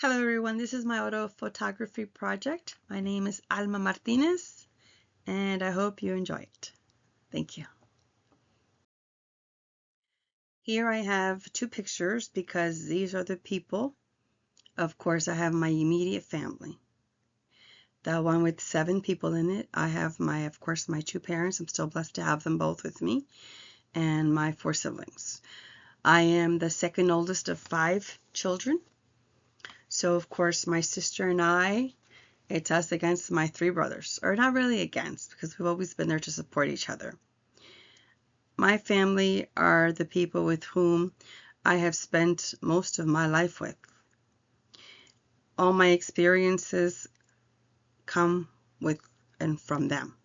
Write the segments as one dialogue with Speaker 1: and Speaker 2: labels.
Speaker 1: Hello everyone, this is my autophotography project. My name is Alma Martinez and I hope you enjoy it. Thank you. Here I have two pictures because these are the people. Of course, I have my immediate family. The one with 7 people in it. I have my two parents. I'm still blessed to have them both with me, and my 4 siblings. I am the second oldest of 5 children. So of course my sister and I, it's us against my 3 brothers, or not really against, because we've always been there to support each other. My family are the people with whom I have spent most of my life with. All my experiences come with and from them.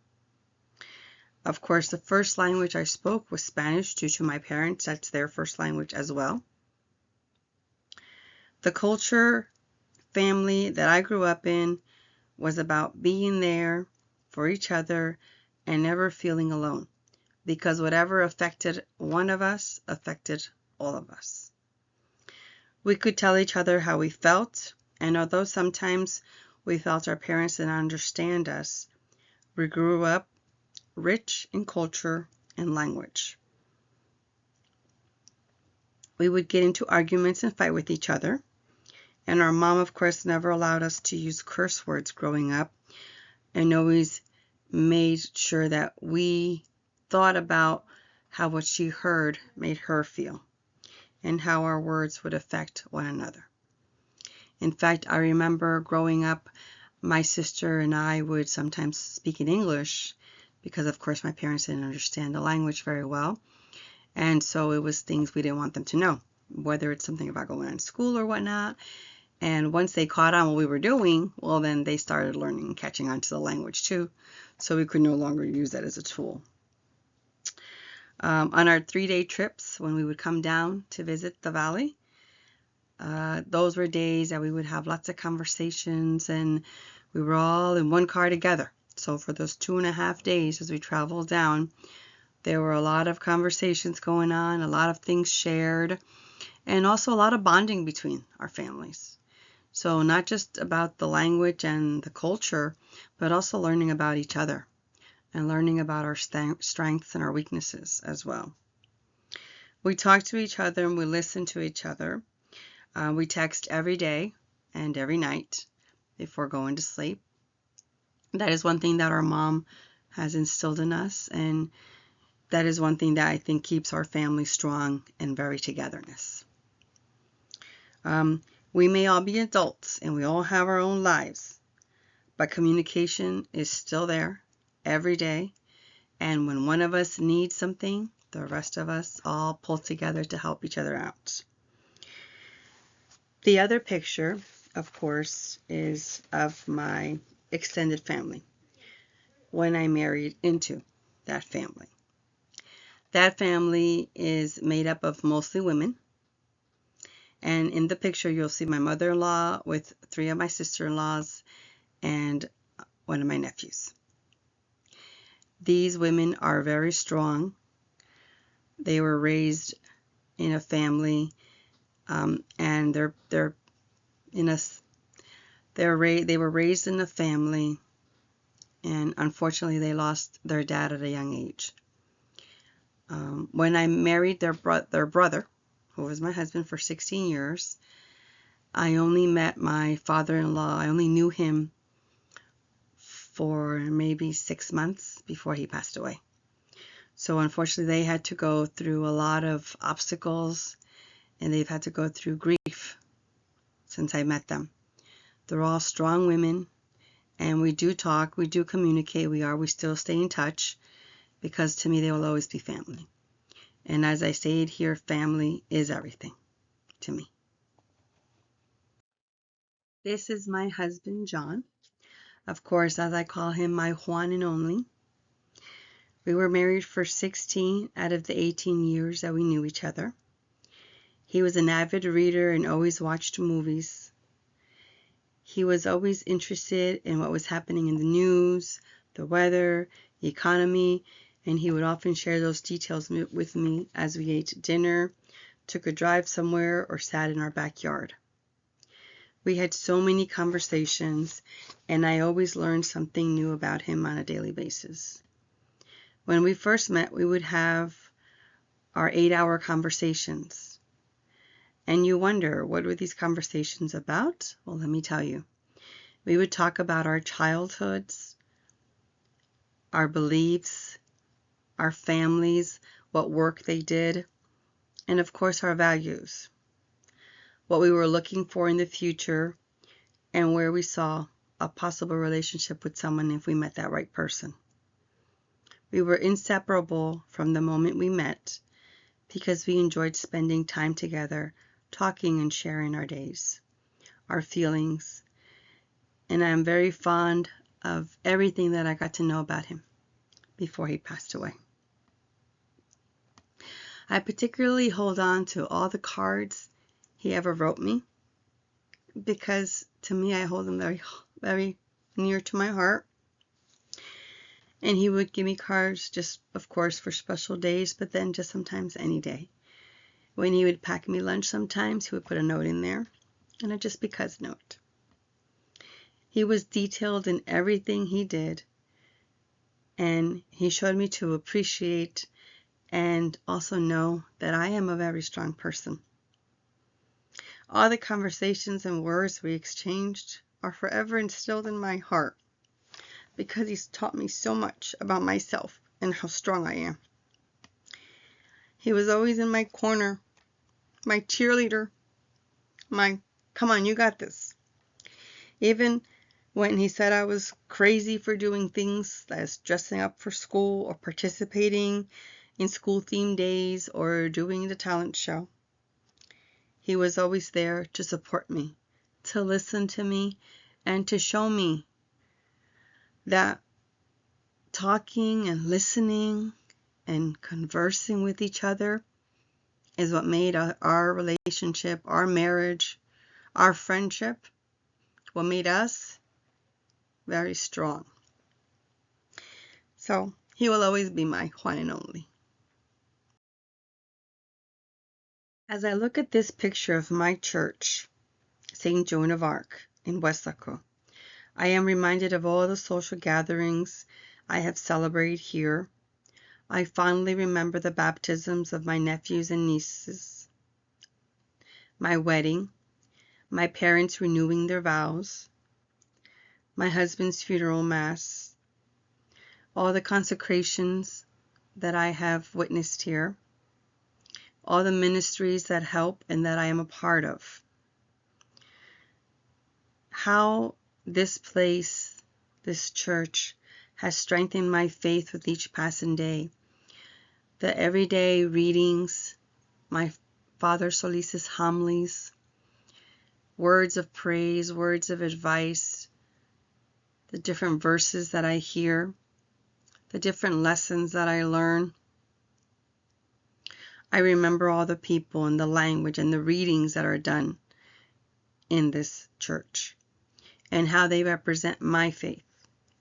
Speaker 1: Of course, the first language I spoke was Spanish due to my parents. That's their first language as well. The culture family that I grew up in was about being there for each other and never feeling alone, because whatever affected one of us affected all of us. We could tell each other how we felt, and although sometimes we felt our parents didn't understand us, we grew up rich in culture and language. We would get into arguments and fight with each other. And our mom, of course, never allowed us to use curse words growing up, and always made sure that we thought about how what she heard made her feel and how our words would affect one another. In fact, I remember growing up, my sister and I would sometimes speak in English because, of course, my parents didn't understand the language very well. And so it was things we didn't want them to know, whether it's something about going on school or whatnot. And once they caught on what we were doing, well, then they started learning and catching on to the language too. So we could no longer use that as a tool. On our 3-day trips, when we would come down to visit the valley, those were days that we would have lots of conversations, and we were all in one car together. So for those 2.5 days as we traveled down, there were a lot of conversations going on, a lot of things shared, and also a lot of bonding between our families. So not just about the language and the culture, but also learning about each other and learning about our strengths and our weaknesses as well. We talk to each other and we listen to each other. We text every day and every night before going to sleep. That is one thing that our mom has instilled in us, and that is one thing that I think keeps our family strong and very togetherness. We may all be adults and we all have our own lives, but communication is still there every day. And when one of us needs something, the rest of us all pull together to help each other out. The other picture, of course, is of my extended family when I married into that family. That family is made up of mostly women. And in the picture, you'll see my mother-in-law with 3 of my sister-in-laws and one of my nephews. These women are very strong. They were raised in a family, and they were raised in a family, and unfortunately, they lost their dad at a young age. When I married their brother, who was my husband for 16 years, I only met my father-in-law. I only knew him for maybe 6 months before he passed away. So unfortunately, they had to go through a lot of obstacles, and they've had to go through grief since I met them. They're all strong women, and we do talk, we do communicate, we still stay in touch, because to me, they will always be family. And as I say it here, family is everything to me. This is my husband, John. Of course, as I call him, my Juan and only. We were married for 16 out of the 18 years that we knew each other. He was an avid reader and always watched movies. He was always interested in what was happening in the news, the weather, the economy, and he would often share those details with me as we ate dinner, took a drive somewhere, or sat in our backyard. We had so many conversations, and I always learned something new about him on a daily basis. When we first met, we would have our 8-hour conversations. And you wonder, what were these conversations about? Well, let me tell you. We would talk about our childhoods, our beliefs, our families, what work they did, and of course our values, what we were looking for in the future, and where we saw a possible relationship with someone if we met that right person. We were inseparable from the moment we met because we enjoyed spending time together, talking and sharing our days, our feelings, and I'm very fond of everything that I got to know about him before he passed away. I particularly hold on to all the cards he ever wrote me because to me I hold them very, very near to my heart. And he would give me cards just, of course, for special days, but then just sometimes any day. When he would pack me lunch sometimes, he would put a note in there, and a just because note. He was detailed in everything he did, and he showed me to appreciate and also know that I am a very strong person. All the conversations and words we exchanged are forever instilled in my heart because he's taught me so much about myself and how strong I am. He was always in my corner, my cheerleader, my, come on, you got this. Even when he said I was crazy for doing things as dressing up for school or participating in school-themed days or doing the talent show. He was always there to support me, to listen to me, and to show me that talking and listening and conversing with each other is what made our relationship, our marriage, our friendship, what made us very strong. So he will always be my one and only. As I look at this picture of my church, St. Joan of Arc in Westaco, I am reminded of all the social gatherings I have celebrated here. I fondly remember the baptisms of my nephews and nieces, my wedding, my parents renewing their vows, my husband's funeral mass, all the consecrations that I have witnessed here, all the ministries that help and that I am a part of. How this place, this church, has strengthened my faith with each passing day. The everyday readings, my Father Solis's homilies, words of praise, words of advice, the different verses that I hear, the different lessons that I learn. I remember all the people and the language and the readings that are done in this church and how they represent my faith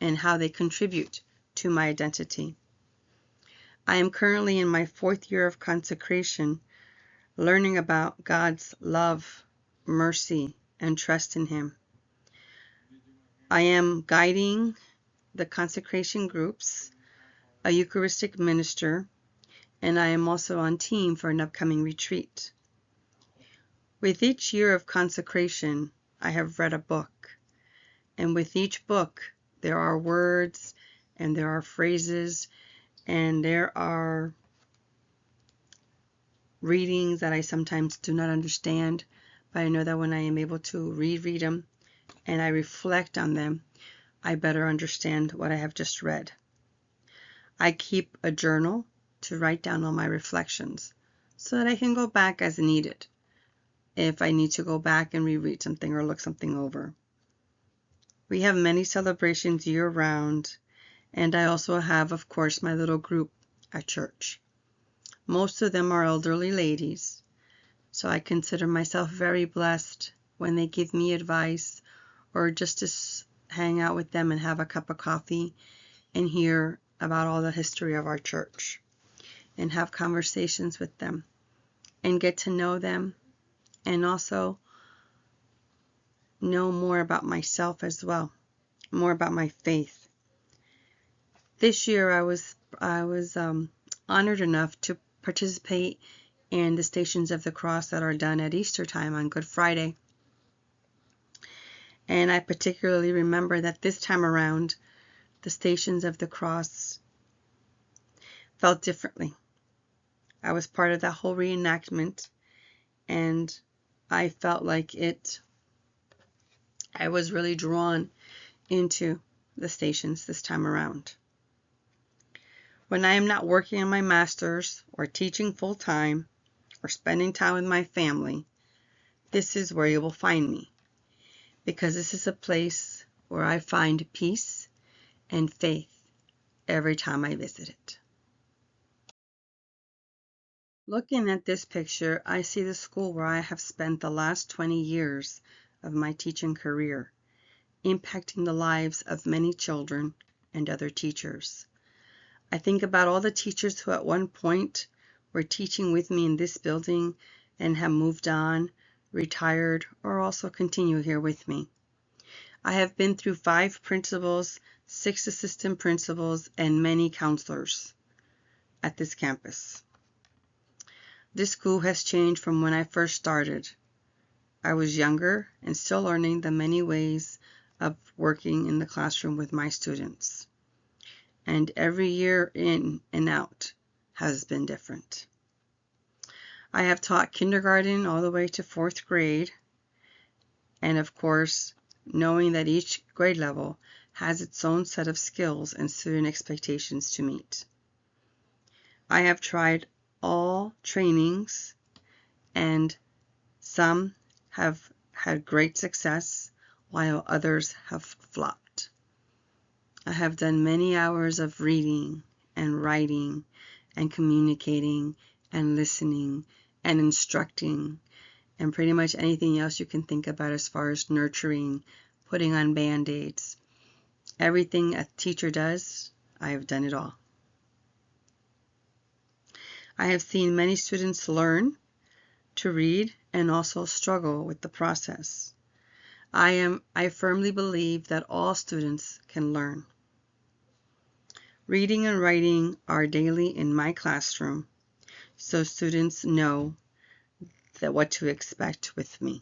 Speaker 1: and how they contribute to my identity. I am currently in my 4th year of consecration, learning about God's love, mercy, and trust in Him. I am guiding the consecration groups, a Eucharistic minister, and I am also on team for an upcoming retreat. With each year of consecration, I have read a book, and with each book, there are words, and there are phrases, and there are readings that I sometimes do not understand, but I know that when I am able to reread them and I reflect on them, I better understand what I have just read. I keep a journal to write down all my reflections so that I can go back as needed if I need to go back and reread something or look something over. We have many celebrations year-round, and I also have, of course, my little group at church. Most of them are elderly ladies, so I consider myself very blessed when they give me advice or just to hang out with them and have a cup of coffee and hear about all the history of our church and have conversations with them and get to know them and also know more about myself as well, more about my faith. This year I was honored enough to participate in the Stations of the Cross that are done at Easter time on Good Friday. And I particularly remember that this time around, the Stations of the Cross felt differently. I was part of that whole reenactment, and I felt like I was really drawn into the stations this time around. When I am not working on my master's or teaching full-time or spending time with my family, this is where you will find me, because this is a place where I find peace and faith every time I visit it. Looking at this picture, I see the school where I have spent the last 20 years of my teaching career, impacting the lives of many children and other teachers. I think about all the teachers who at one point were teaching with me in this building and have moved on, retired, or also continue here with me. I have been through 5 principals, 6 assistant principals, and many counselors at this campus. This school has changed from when I first started. I was younger and still learning the many ways of working in the classroom with my students. And every year in and out has been different. I have taught kindergarten all the way to 4th grade, and of course, knowing that each grade level has its own set of skills and student expectations to meet. I have tried all trainings, and some have had great success, while others have flopped. I have done many hours of reading and writing and communicating and listening and instructing and pretty much anything else you can think about as far as nurturing, putting on band-aids. Everything a teacher does, I have done it all. I have seen many students learn to read and also struggle with the process. I firmly believe that all students can learn. Reading and writing are daily in my classroom, so students know what to expect with me.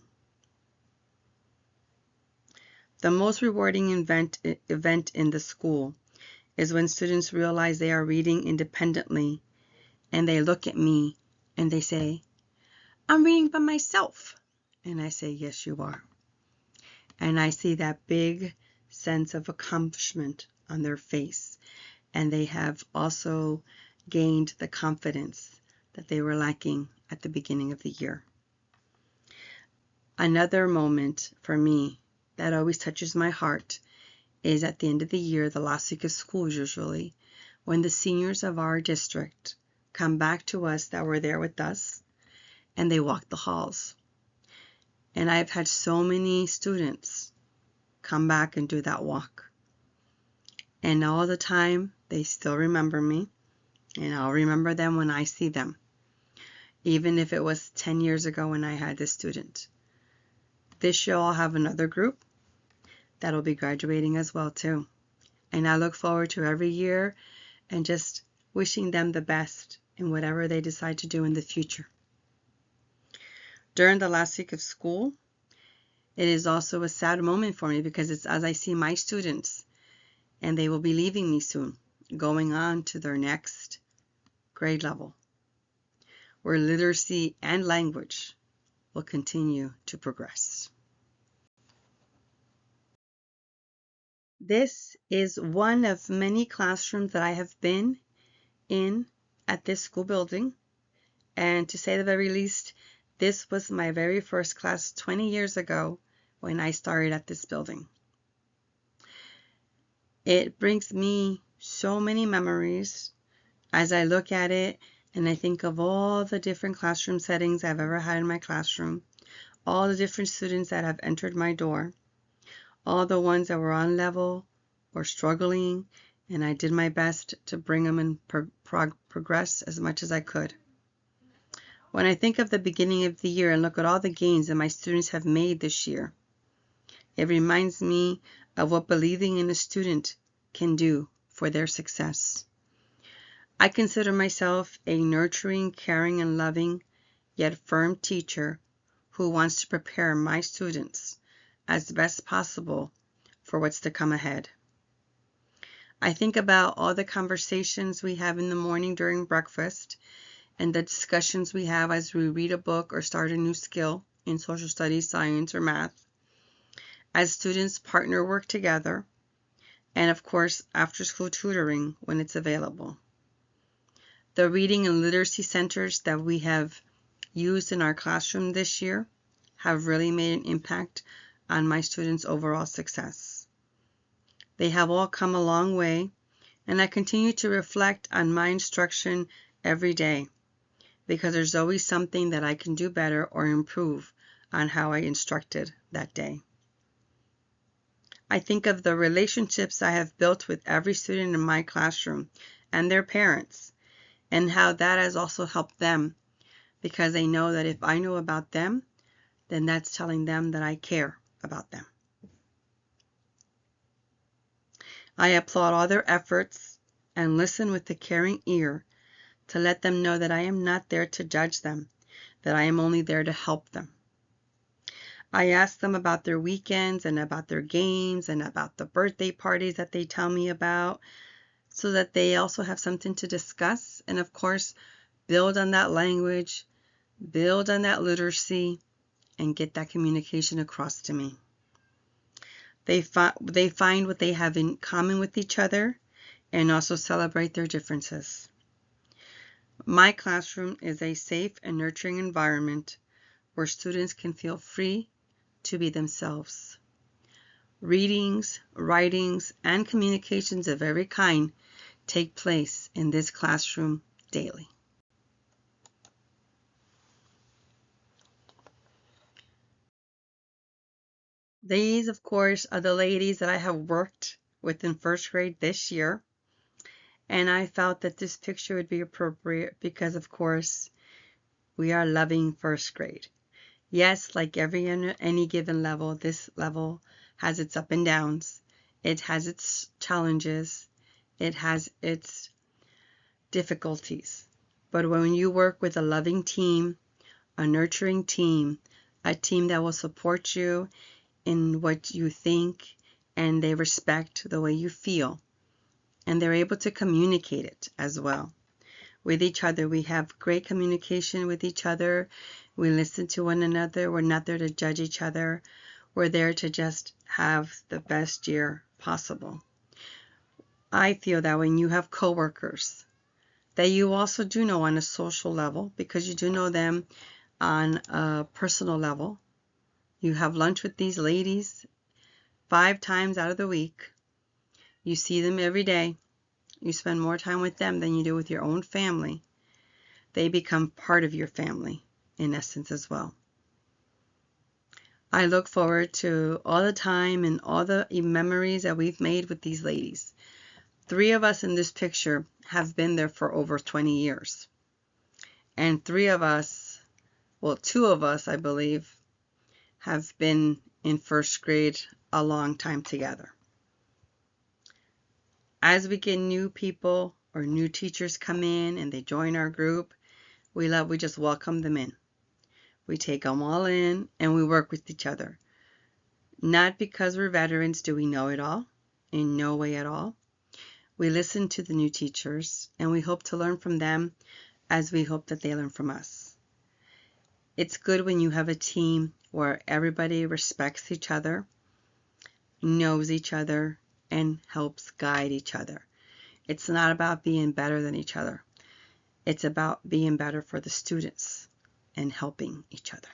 Speaker 1: The most rewarding event in the school is when students realize they are reading independently and they look at me and they say, "I'm reading by myself." And I say, "Yes, you are." And I see that big sense of accomplishment on their face, and they have also gained the confidence that they were lacking at the beginning of the year. Another moment for me that always touches my heart is at the end of the year, the last week of school usually, when the seniors of our district come back to us that were there with us, and they walk the halls. And I've had so many students come back and do that walk. And all the time, they still remember me, and I'll remember them when I see them, even if it was 10 years ago when I had this student. This year I'll have another group that'll be graduating as well too. And I look forward to every year and just wishing them the best in whatever they decide to do in the future. During the last week of school, it is also a sad moment for me because it's as I see my students, and they will be leaving me soon, going on to their next grade level, where literacy and language will continue to progress. This is one of many classrooms that I have been in at this school building, and to say the very least, this was my very first class 20 years ago when I started at this building. It brings me so many memories as I look at it and I think of all the different classroom settings I've ever had in my classroom, all the different students that have entered my door, all the ones that were on level or struggling, and I did my best to bring them and progress as much as I could. When I think of the beginning of the year and look at all the gains that my students have made this year, It reminds me of what believing in a student can do for their success. I consider myself a nurturing, caring, and loving, yet firm teacher who wants to prepare my students as best possible for what's to come ahead. I think about all the conversations we have in the morning during breakfast and the discussions we have as we read a book or start a new skill in social studies, science, or math, as students partner work together, and of course after-school tutoring when it's available. The reading and literacy centers that we have used in our classroom this year have really made an impact on my students' overall success. They have all come a long way, and I continue to reflect on my instruction every day because there's always something that I can do better or improve on how I instructed that day. I think of the relationships I have built with every student in my classroom and their parents, and how that has also helped them because they know that if I know about them, then that's telling them that I care about them. I applaud all their efforts and listen with a caring ear to let them know that I am not there to judge them, that I am only there to help them. I ask them about their weekends and about their games and about the birthday parties that they tell me about so that they also have something to discuss and, of course, build on that language, build on that literacy, and get that communication across to me. They find what they have in common with each other and also celebrate their differences. My classroom is a safe and nurturing environment where students can feel free to be themselves. Readings, writings, and communications of every kind take place in this classroom daily. These, of course, are the ladies that I have worked with in first grade this year. And I felt that this picture would be appropriate because, of course, we are loving first grade. Yes, like any given level, this level has its up and downs. It has its challenges. It has its difficulties. But when you work with a loving team, a nurturing team, a team that will support you in what you think, and they respect the way you feel, and they're able to communicate it as well with each other. We have great communication with each other. We listen to one another. We're not there to judge each other. We're there to just have the best year possible. I feel that when you have coworkers that you also do know on a social level, because you do know them on a personal level. You have lunch with these ladies 5 times out of the week. You see them every day. You spend more time with them than you do with your own family. They become part of your family, in essence, as well. I look forward to all the time and all the memories that we've made with these ladies. 3 of us in this picture have been there for over 20 years. And 3 of us, well, 2 of us, I believe, have been in first grade a long time together. As we get new people or new teachers come in and they join our group, we just welcome them in. We take them all in and we work with each other. Not because we're veterans do we know it all, in no way at all. We listen to the new teachers and we hope to learn from them as we hope that they learn from us. It's good when you have a team where everybody respects each other, knows each other, and helps guide each other. It's not about being better than each other. It's about being better for the students and helping each other.